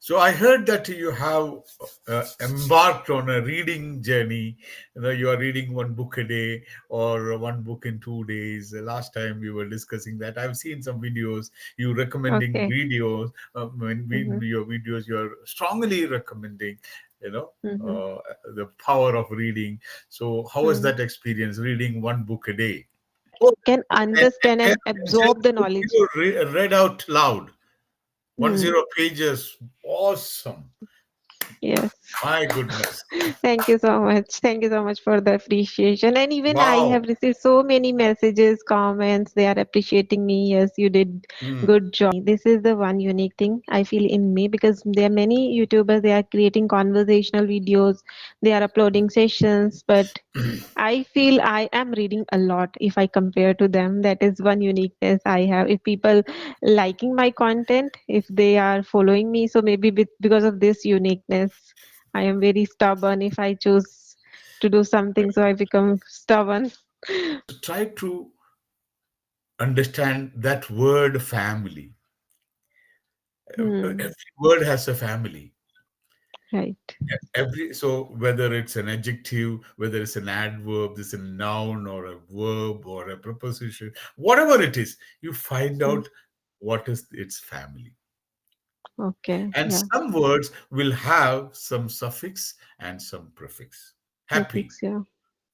So I heard that you have embarked on a reading journey. You are reading one book a day or one book in 2 days. Last time we were discussing that. I've seen some videos. You recommending Okay. videos. Mm-hmm. Your videos, you are strongly recommending. You know Mm-hmm. the power of reading. So how was Mm. that experience? Reading one book a day. I can And understand and just absorb the knowledge. you read out loud. Hmm. 10 pages. Awesome. Yes. My goodness. Thank you so much. Thank you so much for the appreciation. And even I have Wow. received so many messages, comments. They are appreciating me. Yes, you did Mm. good job. This is the one unique thing I feel in me because there are many YouTubers, they are creating conversational videos, they are uploading sessions, but I feel I am reading a lot if I compare to them. That is one uniqueness I have. If people liking my content, if they are following me, so maybe because of this uniqueness, I am very stubborn. If I choose to do something, so I become stubborn. Try to understand that word family. Hmm. Every word has a family. Right. Every so whether it's an adjective, whether it's an adverb, this is a noun or a verb or a preposition, whatever it is, you find Hmm. out what is its family. Okay. And Yeah. some words will have some suffix and some prefix. Happy, Prefix. Yeah.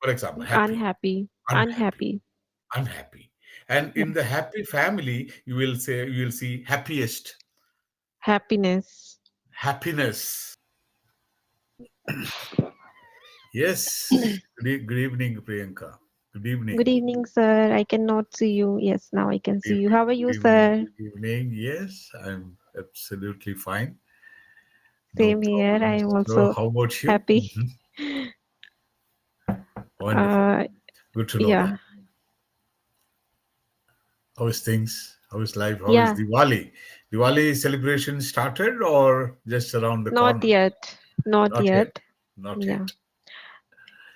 for example, happy, Unhappy. unhappy, Unhappy. unhappy. And Yeah. in the happy family, you will see happiest, Happiness. happiness. Yes. Good evening, Priyanka. Good Good evening. evening, sir. I cannot see you. Yes, now I can Good see you. evening. How are you, Good evening. sir? Good evening. Yes, I'm absolutely fine. No Same here. I problems. am So, also how about you? happy. Wonderful. Uh, Good to know that. yeah. How is things? How is life? How is Yeah. Diwali? Diwali celebration started or just around the Not corner? yet. Not Not yet. yet. Not Yeah. yet.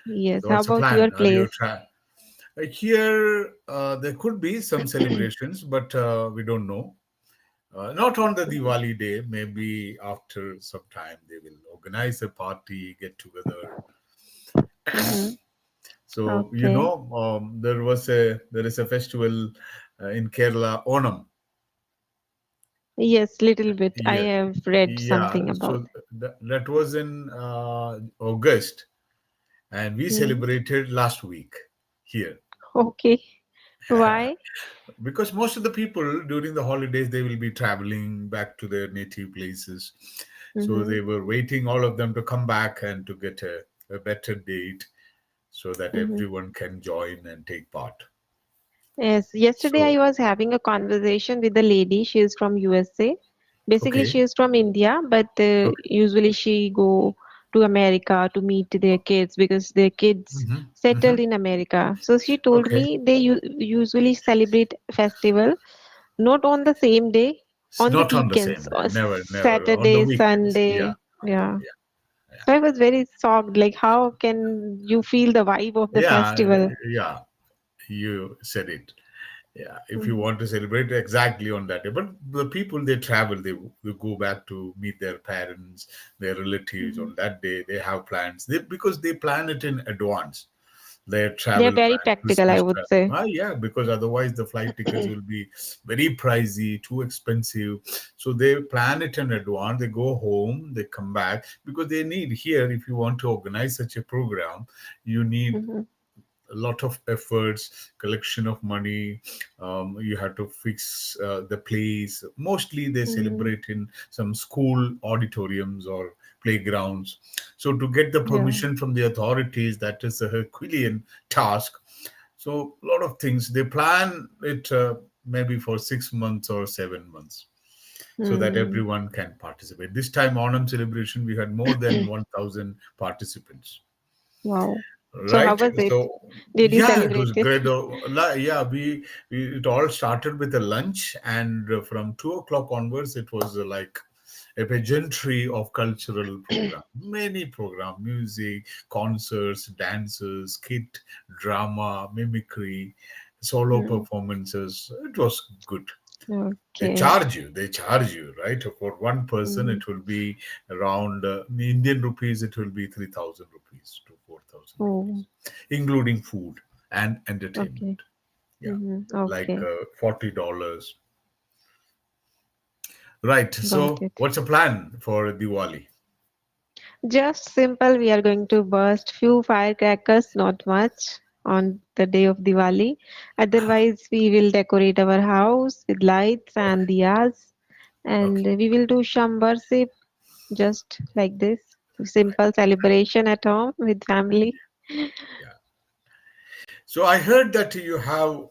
Yes. So How what's the about your plan? Are you place? trying? Here, there could be some celebrations, but we don't know. Not on the Diwali day. Maybe after some time they will organize a party, get together. Mm-hmm. So Okay. there is a festival in Kerala, Onam. Yes, little bit. I Yeah, have read yeah. something about. So that was in August, and we Hmm. celebrated last week here. Okay. Why? Because most of the people during the holidays they will be traveling back to their native places, so Mm-hmm. they were waiting all of them to come back and to get a better date so that Mm-hmm. everyone can join and take part. Yes. Yesterday I So was having a conversation with a lady. She is from USA. Basically, okay, she is from India, but okay. usually she go to America to meet their kids because their kids Hmm. settled Hmm. in America. So she told Okay. me they usually celebrate festival not on the same day, It's on the not on the weekends, same day. or Never on the Saturday, weekends. Yeah, Sunday. Yeah. yeah, yeah. So I was very shocked. Like, how can you feel the vibe of the Yeah, festival? yeah. You said it. Yeah, if you Mhm. want to celebrate exactly on that day, but the people they travel, they go back to meet their parents, their relatives Mhm. on that day. They have plans. Because they plan it in advance. Their They are travel very plan, practical, I Christmas would travel. say. Yeah, because otherwise the flight tickets will be very pricey, too expensive. So they plan it in advance. They go home, they come back because they need here. If you want to organize such a program, you need Mhm. a lot of efforts, collection of money. You have to fix the place. Mostly they Mhm. celebrate in some school auditoriums or playgrounds. So to get the Yeah. permission from the authorities, that is a Herculean task. So a lot of things they plan it maybe for 6 months or 7 months so that Hmm. everyone can participate. This time Onam celebration we had more than 1,000 participants. Wow. So how Right. was it? So Did you yeah, it celebrate was it? great. Yeah, we it all started with a lunch, and from 2 o'clock onwards, it was like a pageantry of cultural program. Many program, music, concerts, dances, skit, drama, mimicry, solo Hmm. performances. It was good. Okay. They charge you, right? For one person Mm. it will be around Indian rupees, it will be 3000 rupees to 4000 Oh, rupees, including food and entertainment. okay. Yeah, like Okay. $40. Right. Got So it. what's the plan for Diwali? Just simple. We are going to burst few firecrackers, not much, on the day of Diwali. Otherwise, we will decorate our house with lights and diyas, and Okay. we will do some worship just like this. Simple celebration at home with family. Yeah. So I heard that you have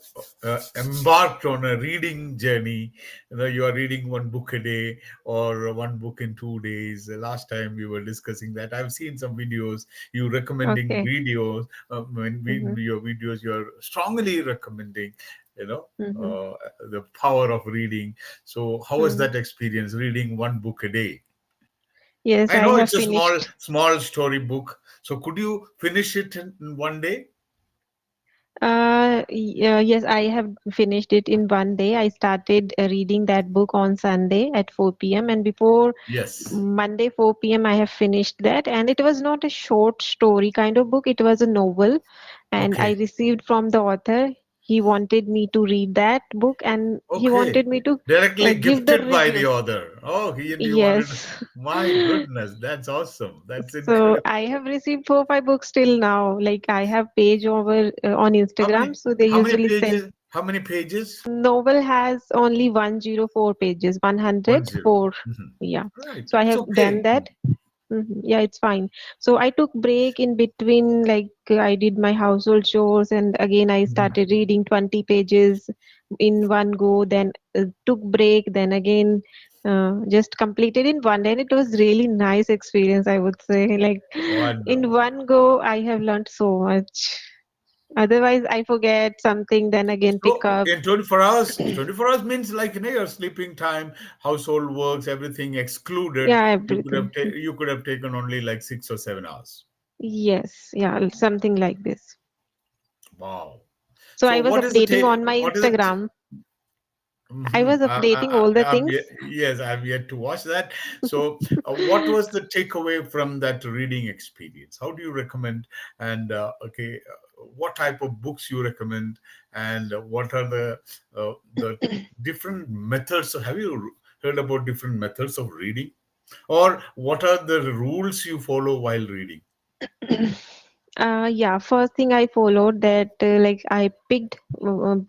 embarked on a reading journey. You are reading one book a day or one book in 2 days. Last time we were discussing that. I've seen some videos. You recommending Okay. videos. Mm-hmm. Your videos, you are strongly recommending. You know Mm-hmm. the power of reading. So how was Mm. that experience? Reading one book a day. Yes, I I know have it's a small finished. small story book. So could you finish it in one day? Yes, I have finished it in one day. I started reading that book on Sunday at 4 p.m. and before Yes. Monday 4 p.m. I have finished that. And it was not a short story kind of book, it was a novel. And I Okay. received from the author. He wanted me to read that book and he Okay. wanted me to Directly give the gifted by the review. author. Oh, he and you wanted. Yes. My goodness, that's awesome. That's So incredible. I have received 4 5 books till now. Like I have page over on How Instagram, many? so they How many usually send. pages? How many pages? Novel has only 104 pages, One zero. 104. Mhm. Yeah. Right. So I It's have done okay. that. Yeah, it's fine. So I took break in between, like I did my household chores, and again I Mhm. started reading 20 pages in one go. Then took break. Then again, just completed in one day. And it was really nice experience, I would say. Like in Wonderful. one go, I have learned so much. Otherwise, I forget something. Then again, pick So up. in 24 hours means like your sleeping time, household works, everything excluded. Yeah, You could have everything. you could have taken only like 6 or 7 hours. Yes, yeah, something like this. Wow. So So I was what is the updating take? on my What is it? Instagram. I was updating all the I'm things. yes, I've yet to watch that. So, what was the takeaway from that reading experience? How do you recommend? And okay, what type of books you recommend? And what are the different methods? Have you heard about different methods of reading, or what are the rules you follow while reading? Yeah, first thing I followed that like I picked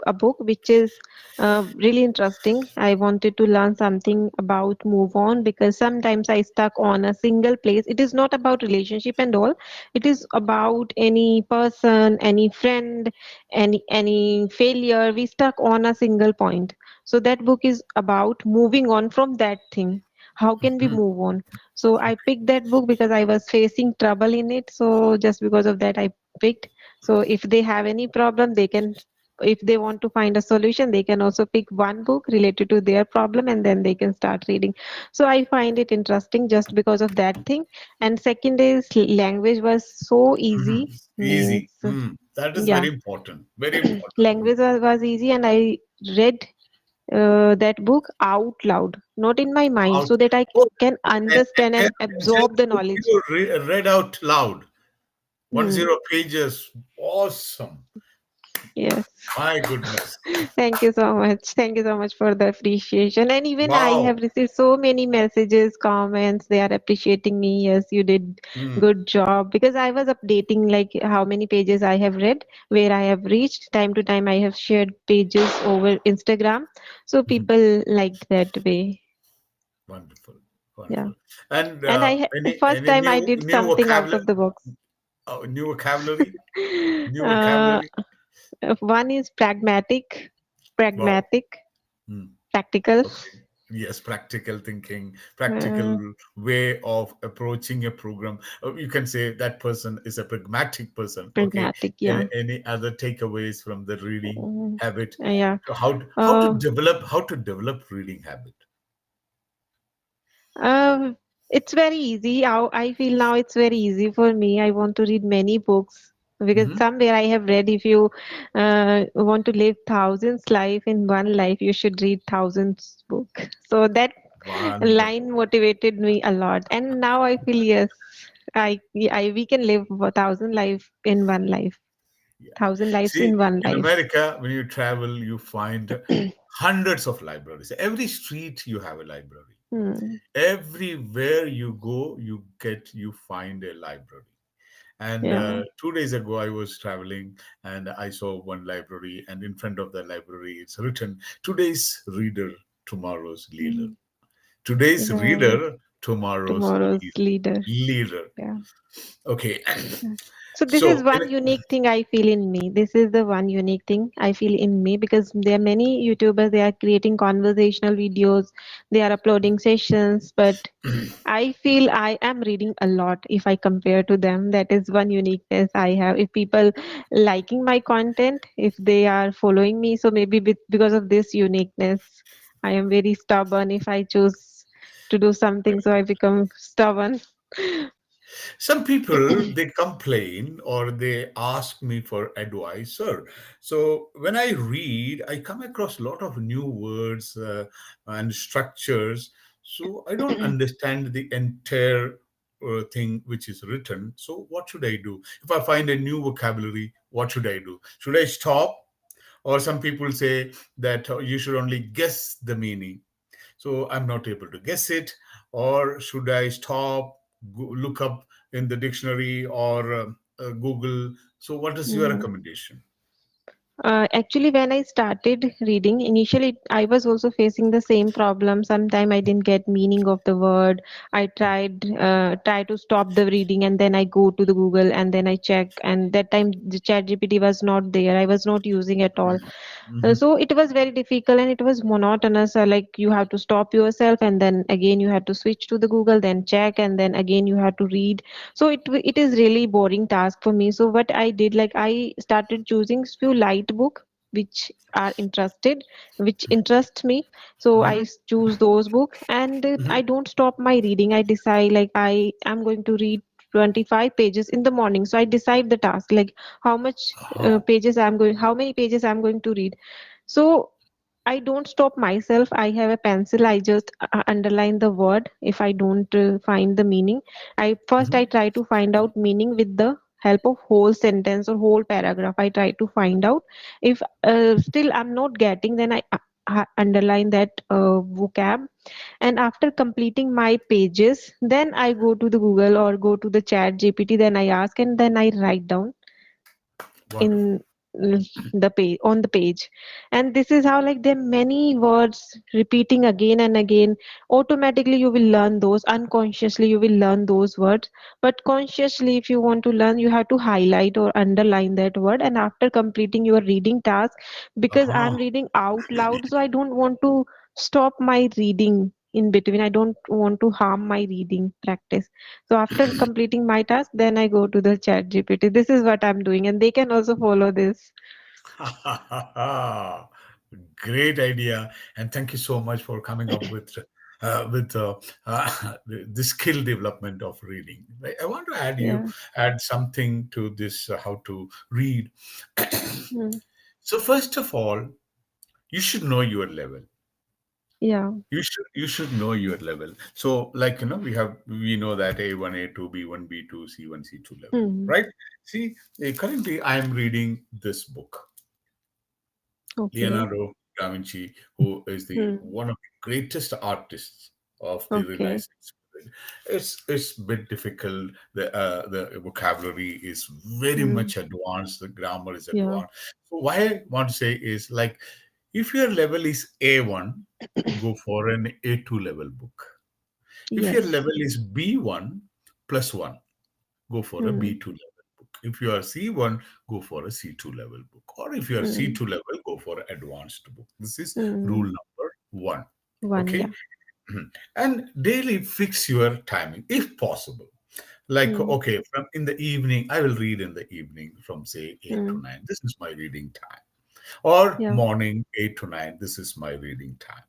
a book which is really interesting. I wanted to learn something about move on because sometimes I stuck on a single place. It is not about relationship and all. It is about any person, any friend, any failure. We stuck on a single point. So that book is about moving on from that thing. How can we Mhm. move on? So I picked that book because I was facing trouble in it. So just because of that, I picked. So if they have any problem, they can, if they want to find a solution, they can also pick one book related to their problem and then they can start reading. So I find it interesting just because of that thing. And second is language was so Mhm. easy. Easy. Means, That is yeah, very important. Very important. language was easy and I read that book out loud, not in my mind, Out. so that I Oh, can understand can and you tell absorb the book knowledge. you read out loud? One Hmm. zero pages. Awesome. Yes. My goodness. Thank you so much. Thank you so much for the appreciation. And even I Wow. have received so many messages, comments. They are appreciating me. Yes, you did Mm, good job. Because I was updating like how many pages I have read, where I have reached. Time to time, I have shared pages over Instagram. So mhm. people liked that way. Wonderful. Yeah. Wonderful. And And first any time I did new something out vocabulary? of the box. New vocabulary? New Uh, vocabulary? one is Wow. pragmatic, Mm, practical. okay. Yes, practical thinking, practical Uh, way of approaching a program. You can say that person is a pragmatic person. Okay. Pragmatic, yeah. Any other takeaways from the reading Mm, habit? yeah. How to Uh, develop reading habit? it's very easy. I feel now it's very easy for me. I want to read many books because Hmm. somewhere I have read if you want to live thousands life in one life, you should read thousands book. So that line Wonderful. motivated me a lot, and now I feel yes, I we can live a thousand life in one life, Yeah. thousand lives See, in one in life. America, when you travel, you find hundreds of libraries. Every street you have a library. Hmm. Everywhere you go, you find a library. And Yeah. 2 days ago, I was traveling and I saw one library, and in front of the library, it's written today's reader, tomorrow's leader. Hmm. Today's Right. reader, tomorrow's Tomorrow's leader. leader. Yeah. Okay. Yeah. So this is So, one unique thing I feel in me. This is the one unique thing I feel in me because there are many YouTubers, they are creating conversational videos, they are uploading sessions, but I feel I am reading a lot if I compare to them. That is one uniqueness I have. If people liking my content, if they are following me, so maybe because of this uniqueness, I am very stubborn. If I choose to do something, so I become stubborn. some people they complain or they ask me for advice, sir. So when I read, I come across a lot of new words and structures. So I don't understand the entire thing which is written. So what should I do? If I find a new vocabulary, what should I do? Should I stop? Or some people say that you should only guess the meaning, so I'm not able to guess it. Or should I stop, look up in the dictionary or Google? So what is your Hmm. recommendation? Actually, when I started reading, initially I was also facing the same problem. Sometimes I didn't get meaning of the word. I try to stop the reading and then I go to the Google and then I check. And that time the Chat GPT was not there. I was not using at all. Hmm. So it was very difficult and it was monotonous. Like you have to stop yourself and then again you have to switch to the Google, then check and then again you have to read. So it is really boring task for me. So what I did, like I started choosing few light book which are interested, which interest me. So I Hmm. choose those book and I Hmm. don't stop my reading. I decide like I am going to read 25 pages in the morning. So I decide the task like how much pages I'm going, how many pages I'm going to read. So I don't stop myself. I have a pencil. I just underline the word if I don't find the meaning. I try to find out meaning with the help of whole sentence or whole paragraph. I try to find out. If still I'm not getting, then I underline that vocab. And after completing my pages, then I go to the Google or go to the Chat GPT. Then I ask and then I write down Wonderful. in the page on the page. And this is how like there are many words repeating again and again. Automatically you will learn those, unconsciously you will learn those words, but consciously if you want to learn you have to highlight or underline that word. And after completing your reading task, because I'm Uh-huh. reading out loud, so I don't want to stop my reading in between. I don't want to harm my reading practice. So after completing my task, then I go to the Chat GPT. This is what I'm doing, and they can also follow this. Great idea, and thank you so much for coming up with the skill development of reading. I want to Yeah. add something to this, how to read. Hmm. So first of all, you should know your level. Yeah. You should know your level. So like we know that A1, A2, B1, B2, C1, C2 level, Hmm. right? See, currently I am reading this book, Okay. Leonardo da Vinci, who is the Hmm. one of the greatest artists of the Okay. Renaissance period. It's a bit difficult. The vocabulary is very Hmm. much advanced. The grammar is Yeah. advanced. So what I want to say is like, if your level is A1, go for an A2 level book. If your Yes. level is B1 plus one, go for a Hmm. B2 level book. If you are C1, go for a C2 level book. Or if you are Hmm. C2 level, go for an advanced book. This is rule Hmm. number one. One. Okay. Yeah. And daily fix your timing if possible. Like, Hmm. okay, from in the evening, I will read in the evening from say 8 to Hmm. 9. This is my reading time. Or Yeah. morning 8 to 9. This is my reading time.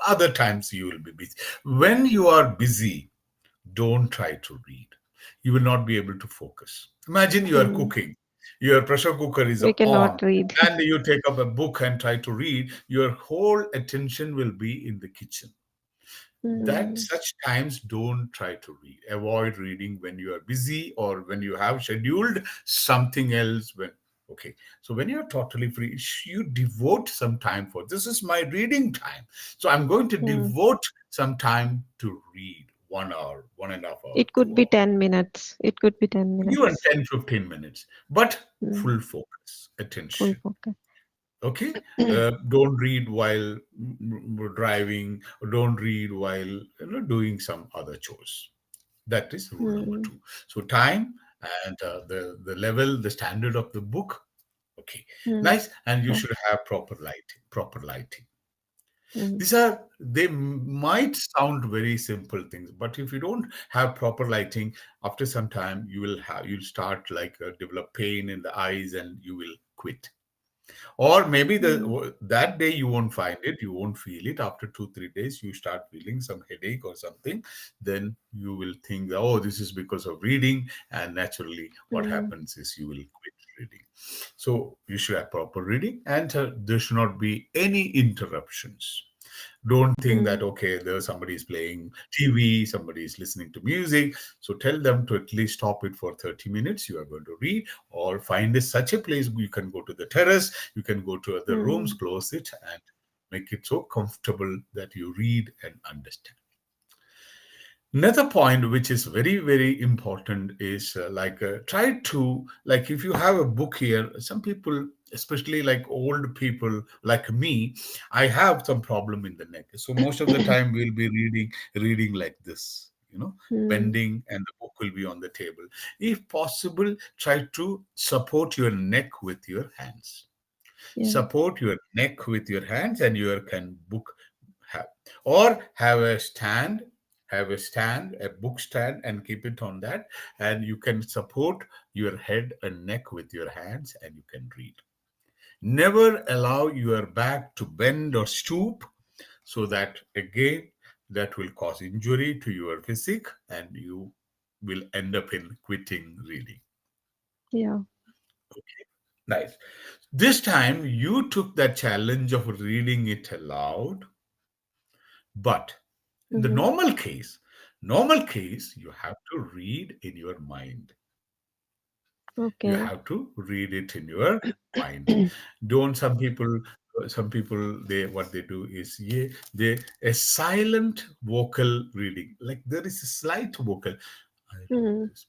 Other times you will be busy. When you are busy, don't try to read. You will not be able to focus. Imagine you are Hmm. cooking. Your pressure cooker is We on, cannot read. and you take up a book and try to read, your whole attention will be in the kitchen. That Hmm. such times don't try to read. Avoid reading when you are busy or when you have scheduled something else. When okay, so when you're totally free, you devote some time for this is my reading time. So I'm going to Hmm. devote some time to read 1 hour, 1.5 hour, It could be 2 hours, 10 minutes. It could be 10 even minutes. 10, 15 minutes, but Hmm. full focus, Full attention. focus. Okay, don't read while driving, or don't read while doing some other chores. That is rule number Hmm. two. So time and the level, the standard of the book. Okay, Hmm. nice, and you Yeah. should have proper lighting. Proper lighting. Hmm. These are they might sound very simple things, but if you don't have proper lighting, after some time you'll start like develop pain in the eyes, and you will quit. Or maybe Hmm. that day you won't find it, you won't feel it. After 2 3 days you start feeling some headache or something, then you will think that, oh, this is because of reading, and naturally what Hmm. happens is you will quit reading. So you should have proper reading, and there should not be any interruptions. Don't think Hmm. that okay, there's somebody is playing TV, somebody is listening to music. So tell them to at least stop it for 30 minutes. You are going to read, or find such a place. You can go to the terrace, you can go to other rooms, Hmm. close it, and make it so comfortable that you read and understand. Another point which is very very important is try to, like, if you have a book here, some people, especially like old people like me, I have some problem in the neck, so most of the time we'll be reading like this, Hmm. bending, and the book will be on the table. If possible, try to support your neck with your hands. Yeah. Support your neck with your hands, and you can book have, or have a stand, a book stand, and keep it on that, and you can support your head and neck with your hands, and you can read. Never allow your back to bend or stoop, so that again that will cause injury to your physique, and you will end up in quitting reading. Yeah. Nice. This time you took that challenge of reading it aloud, but in the Hmm. normal case, you have to read in your mind. You Okay. have to read it in your mind. Don't some people, they what they do is, yeah, they a silent vocal reading. Like there is a slight vocal. I read Hmm. this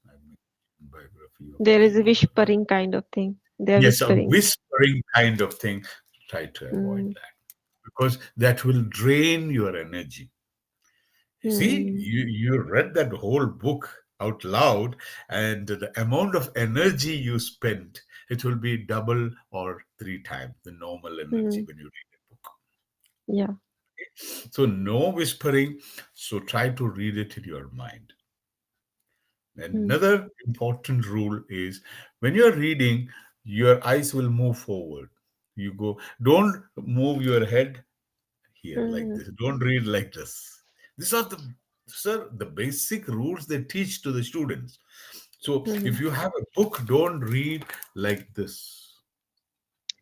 biography of There is a Priyanka. whispering kind of thing. They're Yes, a whispering. whispering kind of thing. Try to avoid Hmm. that, because that will drain your energy. You see, Hmm. you read that whole book out loud, and the amount of energy you spent, it will be double or three times the normal energy Hmm. when you read a book. Yeah. So no whispering. So try to read it in your mind. Hmm. Another important rule is, when you're reading, your eyes will move forward. Don't move your head here like Hmm. this. Don't read like this. These are the basic rules they teach to the students. So Hmm. if you have a book, don't read like this.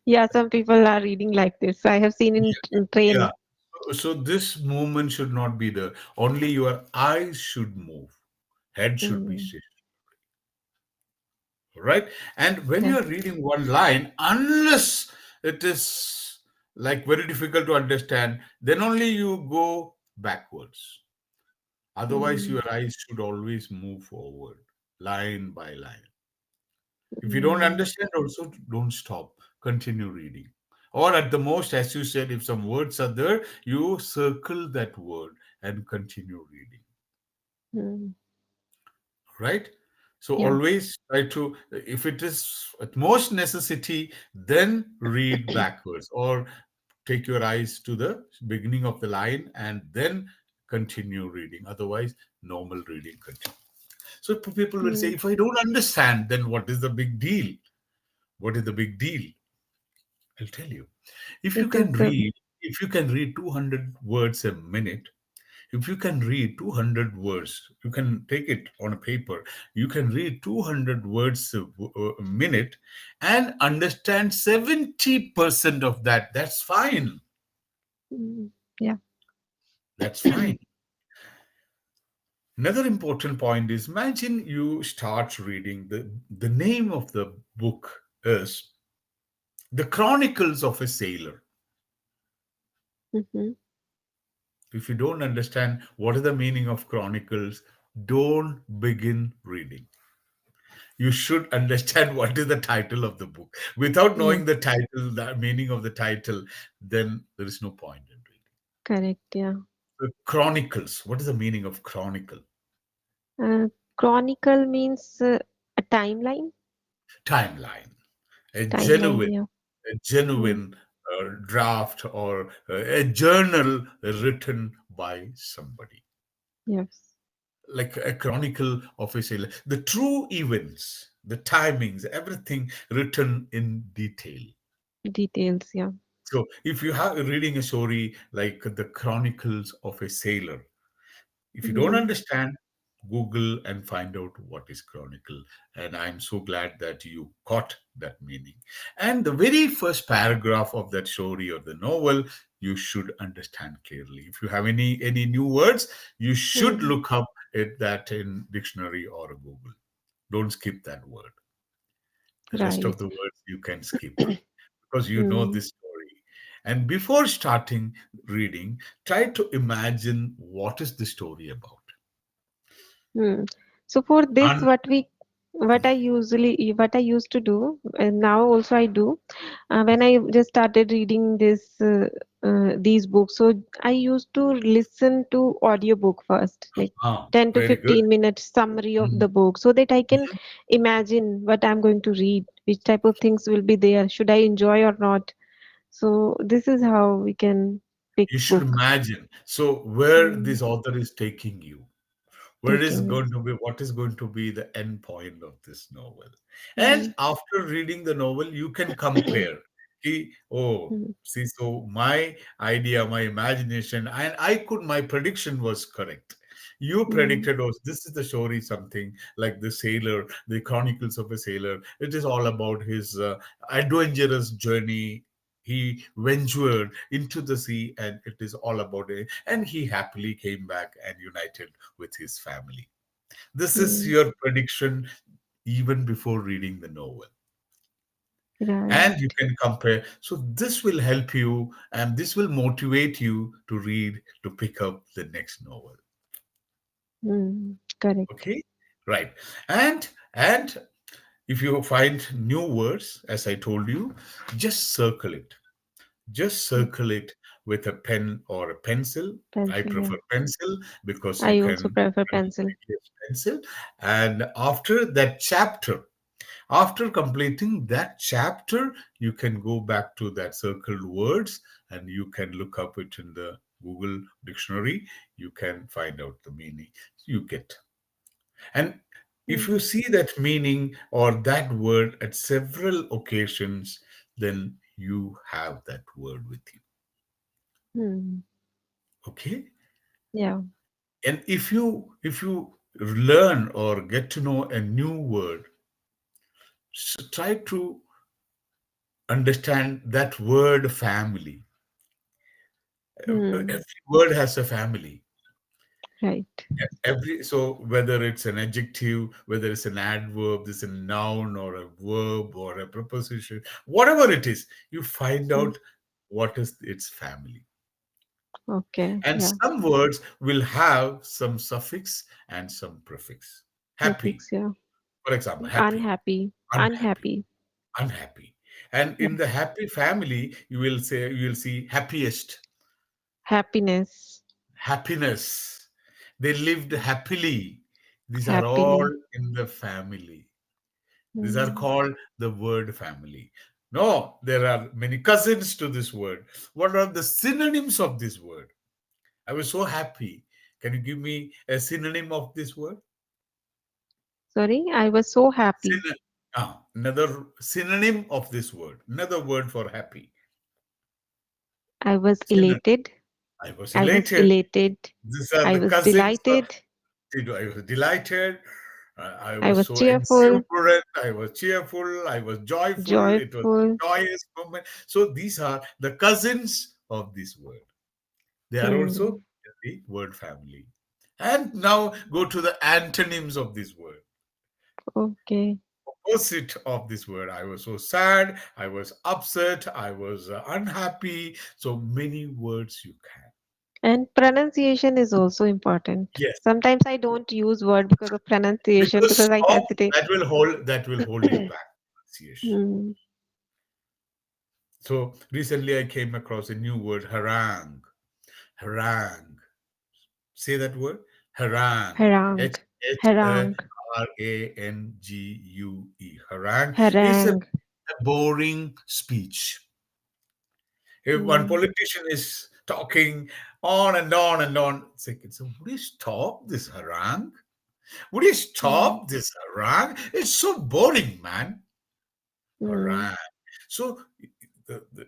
Yeah, some people are reading like this. I have seen in Yeah. train. So this movement should not be there. Only your eyes should move. Head should be Hmm. still. Right? And when Yeah. you're reading one line, unless it is like very difficult to understand, then only you go backwards. Otherwise, Hmm. your eyes should always move forward, line by line. If you don't Hmm. understand, also don't stop. Continue reading. Or at the most, as you said, if some words are there, you circle that word and continue reading. Hmm. Right? So Yeah. always try to, if it is at most necessity, then read backwards, or take your eyes to the beginning of the line and then continue reading. Otherwise, normal reading continue. So people will say, Hmm. if I don't understand, then what is the big deal? What is the big deal? I'll tell you. If you It can is the read, if you can read 200 words a minute, If you can read 200 words, you can take it on a paper, you can read 200 words a minute and understand 70% of that. That's fine. Mm, yeah. That's fine. Another important point is, imagine you start reading, the name of the book is The Chronicles of a Sailor. Mhm. If you don't understand what is the meaning of chronicles, don't begin reading. You should understand what is the title of the book. Without Yeah. knowing the title, the meaning of the title, then there is no point in reading. Correct. Yeah. The chronicles, what is the meaning of chronicle? Uh, Chronicle means a timeline. Timeline. A Timeline. genuine, Yeah. a Mm, genuine draft, or a journal written by somebody. yes. Like a chronicle of a sailor. The true events, the timings, everything written in detail. Details. Yeah. So if you have reading a story like the Chronicles of a Sailor, if you don't Mm, understand, Google and find out what is chronicle. And I'm so glad that you caught that meaning. And the very first paragraph of that story or the novel, you should understand clearly. If you have any new words, you should mm, look up at that in dictionary or Google. Don't skip that word. The rest right. of the words you can skip because you know Mm, this story. And before starting reading, try to imagine what is the story about. mm. So for this, And what I used to do, and now also I do, when I just started reading these books, so I used to listen to audiobook first, like 10 to very good. 15 minutes summary of Mhm. the book, so that I can imagine what I'm going to read, which type of things will be there, should I enjoy or not. So this is how we can pick You should book. imagine. So, where Mm, this author is taking you, where is taking going yes. to be, what is going to be the end point of this novel. And Mm, after reading the novel, you can compare. Oh, mm, see, so my idea, my imagination, and my prediction was correct. You mm, predicted, oh, this is the story, something like the sailor, the chronicles of a sailor. It is all about his adventurous journey. He ventured into the sea, and it is all about it, and he happily came back and united with his family. This is mm, your prediction even before reading the novel. right. And you can compare. So, this will help you and this will motivate you to read, to pick up the next novel. Correct. Okay? Right. And if you find new words, as I told you, just circle it. Just Mm, circle it with a pen or a pencil. I pencil, yeah. prefer pencil because you I also can prefer pencil. use pencil. And after that chapter, after completing that chapter, you can go back to that circled words and you can look up it in the Google dictionary. You can find out the meaning you get. And if Mm, you see that meaning or that word at several occasions, then you have that word with you. mm, Okay? yeah. And if you learn or get to know a new word, try to understand that word family. Mm, Every word has a family. right. Every so whether it's an adjective, whether it's an adverb, this is a noun or a verb or a preposition, whatever it is, you find Mm, out what is its family. okay. And Yeah. some words will have some suffix and some prefix. Happy, Prefix, yeah. for example, happy, Unhappy. unhappy, Unhappy. unhappy. And Yeah. in the happy family, you will see happiest, Happiness. happiness. They lived happily. These are all Happily. in the family. These are Mm, called the word family. No, there are many cousins to this word. What are the synonyms of this word? I was so happy. Can you give me a synonym of this word? sorry, I was so happy. Another synonym of this word. Another word for happy. I was Synonym. elated. I was I was elated. elated. These are I the was cousins of, delighted. I was delighted. I I was was so cheerful, exuberant. I was cheerful. I was joyful. It was joyful. a joyous moment. So these are the cousins of this word. They are also Hmm. in the word family. And now go to the antonyms of this word. Okay. Opposite of this word. I was so sad. I was upset. I was unhappy. So many words you can. And pronunciation is also important. Yes. Sometimes I don't use word because of pronunciation Because because I of hesitate. that will hold you back. Pronunciation. Hmm. So recently I came across a new word, harangue. Harangue. Say that word. Harangue. Harangue. Harangue. Harangue. Harangue is a Harangue. boring speech. If one Hmm. politician is talking on and on and on, so would you stop this harangue? Would you Hmm. stop this harangue? It's so boring, man. Hmm. Harangue. So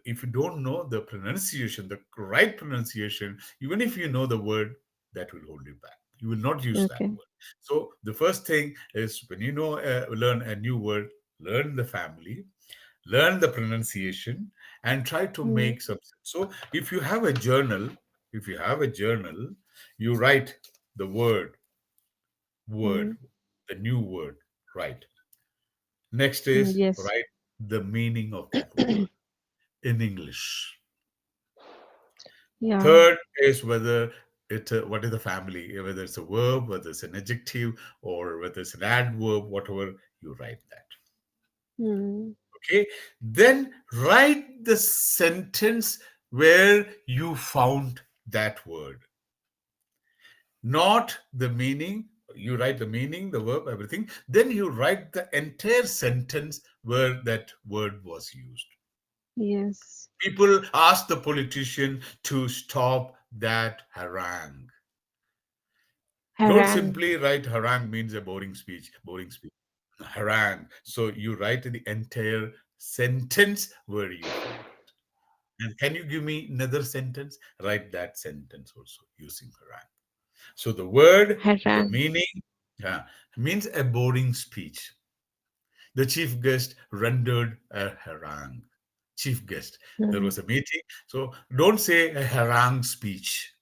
if you don't know the pronunciation, the right pronunciation, even if you know the word, that will hold you back. You will not use that Okay. word. So the first thing is when you know learn a new word, learn the family, learn the pronunciation, and try to Hmm. make some sense. So if you have a journal, you write the word, Hmm. the new word, right? Next Hmm. is Yes. write the meaning of that word in English. Yeah. Third is whether what is the family, whether it's a verb, whether it's an adjective, or whether it's an adverb, whatever, you write that. Hmm. Okay. Then write the sentence where you found that word, not the meaning. You write the meaning, the verb, everything. Then you write the entire sentence where that word was used. Yes. People ask the politician to stop that harangue. Don't Harangue. simply write harangue means a boring speech. Boring speech. Harangue. So you write the entire sentence where you found it. And can you give me another sentence? Write that sentence also using harangue. So the word, the Harangue. meaning, yeah, means a boring speech. The chief guest rendered a harangue. Chief guest. There Hmm. was a meeting. So don't say a harangue speech.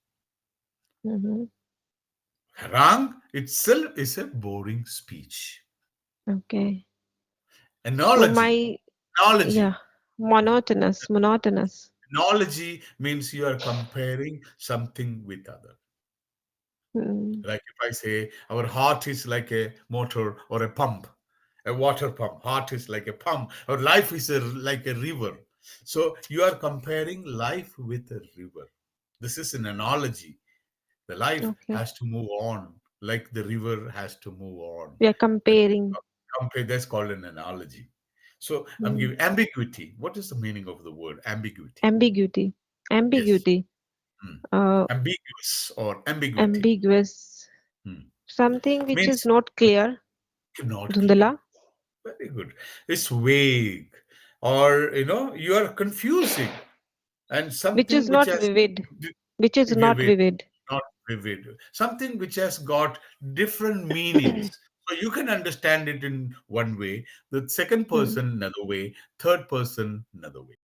Hmm. Harangue itself is a boring speech. Okay. So Analogy. my, yeah, Analogy. monotonous, monotonous. Analogy means you are comparing something with other. Hmm. Like if I say our heart is like a motor or a pump, a water pump. Heart is like a pump. Our life is like a river. So you are comparing life with a river. This is an analogy. The life Okay. has to move on, like the river has to move on. We are comparing. Compare, that's called an analogy. So I'm Hmm. giving ambiguity. What is the meaning of the word ambiguity? Ambiguity. Yes. Ambiguity. Hmm. Uh, Ambiguous or ambiguity. ambiguous. Hmm. Something which is Means not clear. not clear. Dhundala. Very good. It's vague, or you are confusing, and Which something is which not has vivid. Which is not vivid, vivid. not vivid, something which has got different meanings. So you can understand it in one way, the second Hmm. person another way, third person another way.